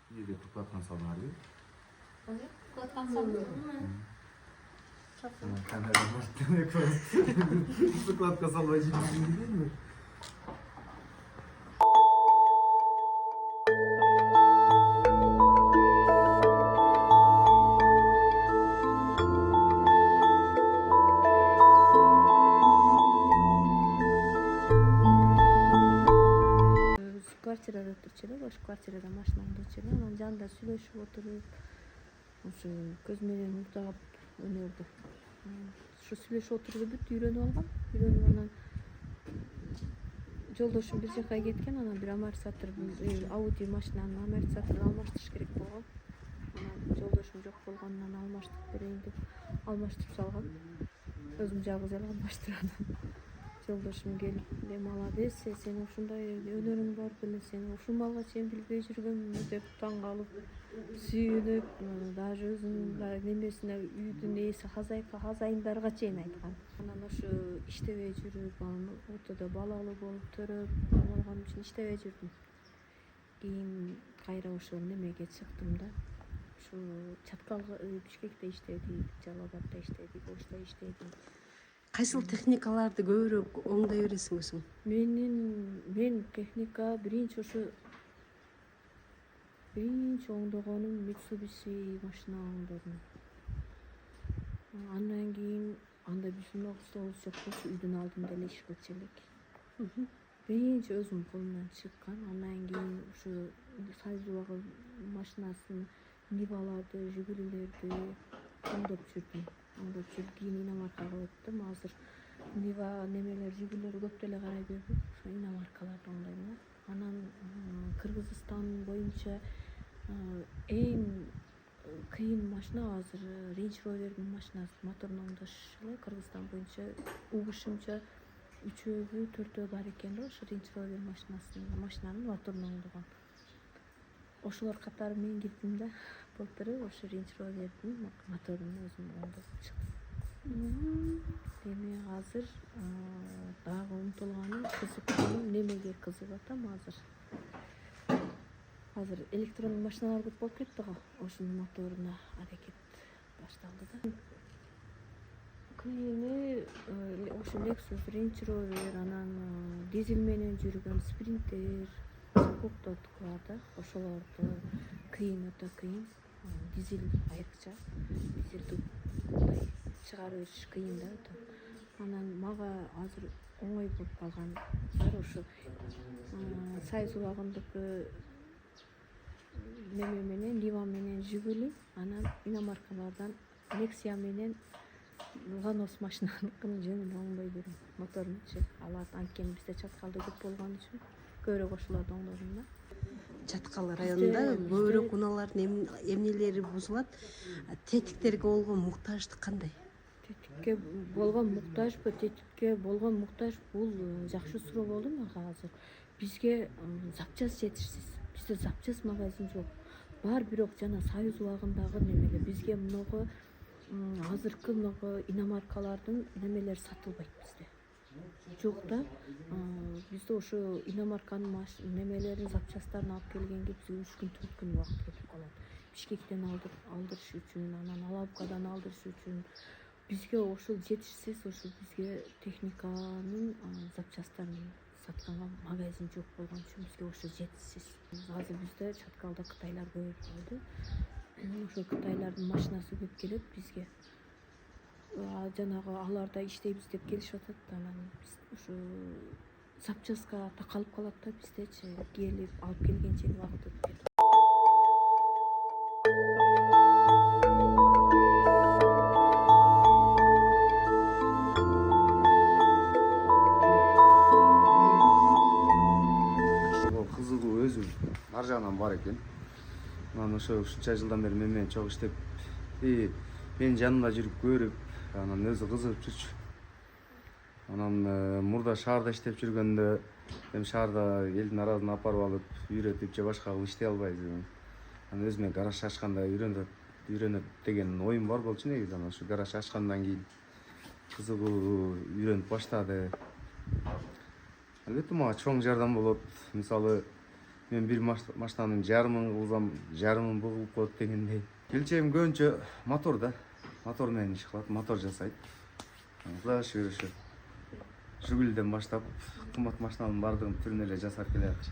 Үйде прокатқа салмады. Прокатқа салмады ма? Қандай демек прокатқа салмай жүргізген деймін. Квартирада отурчу эле, ошо квартирада машинамды отурчу эле, анан жанында сүйлөшүп отуруп, ушу көз менен уктап өнөрдү. Ушу сүйлөшүп отуруп бүт үйрөнүп алгам. Анан жолдошум бир жака кеткен, анан бир амортизатор, Audi машинанын амортизаторун алмаштырыш керек болгон. Анан жолдошум жок болгондон алмаштырып берейин деп алмаштырып салгам. Өзүм жалгыз эле алмаштырам. Жолдошум келип, молодец, сен ушундай өнөрүң бар беле, сен ушул малга чейин билбей жүргөнмүн деп таң калып, сүйүнүп, даже өзүнүн немесине үйдүн ээси хозяиндарга чейин айткан. Анан ошо иштебей жүрүп, анан ортодо балалуу болуп төрөп болгон үчүн иштебей жүрдүм. Кийин кайра ошол немеге чыктым да. Ушу Чаткалга, Бишкекте иштедик, Жалал Абадта иштедик, ошто иштедим. Кайсыл техникаларды көбүрөөк оңдой бересиңиз? Мен техника биринчи оңдогонум Mitsubishi машина оңдодум. Андан кийин анда биздин окуусубуз жок болчу, үйдүн алдында эле иш кылчу элек. Биринчи өзүм колумдан чыккан, андан кийин ушу Союзбагы машинасын, Ниваларды, Жигулилерди оңдоп жүрдүм. Кийин иномаркага өттүм. Азыр Нива немелер, Жигулилер көп деле карай бербейт. Ошо иномаркаларды оңдойм. Анан Кыргызстан боюнча эң кыйын машина азыр Range Rover'дин машинасы, моторун оңдош эле. Кыргызстан боюнча угушумча 3-өө, 4-өө бар экен да, ошо Range Rover машинанын моторун оңдогон. Ошолор катары мен кирдим да. Былтыры ошо Range Rover'дин моторун өзүм оңдоп чыктым. Эми азыр дагы умтулганым, кызыкканым немеге кызыгып атам азыр. Азыр электрондук машиналар көп болуп кетти го. Ошонун моторуна аракет башталды да. Кийини ошо Lexus, Range Rover, анан дизель менен жүргөн Sprinter, Scoop'тот бар да. Ошолорду кыйын, өтө кыйын. Дизель айрыкча. Дизелди чыгарып бериш кыйын да өтө. Анан мага азыр оңой болуп калган ошо Союз убагындыкы неме менен, Нива менен Жигули, анан иномаркалардан Nexia менен Lanos машинаныкын жөнүн оңдой берем. Моторунчу алат, анткени бизде Чаткалда көп болгон үчүн көбүрөөк ошолорду оңдодум да. Чаткал районунда көбүрөөк унаалардын эмнелери бузулат. Тетиктерге болгон муктаждык кандай? Тетикке болгон муктаж бул жакшы суроо болду мага азыр. Бизге запчасть жетишсиз. Бизде запчасть магазин жок. Бар, бирок жана Союз убагындагы немелер бизге много азыркы много иномаркалардын немелери сатылбайт бизде. Жок да. Бизде ошо иномарканын немелерин, запчасттарын алып келгенге бизге 3 күн, 4 күн убакыт кетип калат. Бишкектен алдырыш үчүн, анан Алабукадан алдырыш үчүн бизге ошол жетишсиз, ошо бизге техниканын запчасттарын сатканга магазин жок болгон үчүн бизге ошо жетишсиз. Азыр бизде Чаткалда кытайлар көп болду. Ошо кытайлардын машинасы көп келет бизге. Жанагы аларда иштейбиз деп келишип атат. Анан биз ошо запчастка такалып калат да, биздечи келип алып келгенче убакыт өтүп кетет. Кызыгуу өзү ар жагынан бар экен. Анан ошо ушунча жылдан бери мен менен чогуу иштеп, менин жанымда жүрүп көрүп, анан өзү кызыгып жүрчү. Анан мурда шаарда иштеп жүргөндө, эми шаарда элдин аразына апарып алып, үйрөтүп же башка кылып иштей албайбыз. Анан өзүмө гараж ачканда үйрөнөт деген оюм бар болчу негизи. Анан ошо гараж ачкандан кийин кызыгуу үйрөнүп баштады. Албетте мага чоң жардам болот. Мисалы, мен бир машинанын жарымын кылсам жарымын бугулуп коет дегендей. Келчегим көбүнчө мотор да. Мотор менен иш кылат, мотор жасайт. Кудайга шүгүр ошо Жигулиден баштап кымбат машиналардын баардыгын түрүн эле жасап келе жатыр.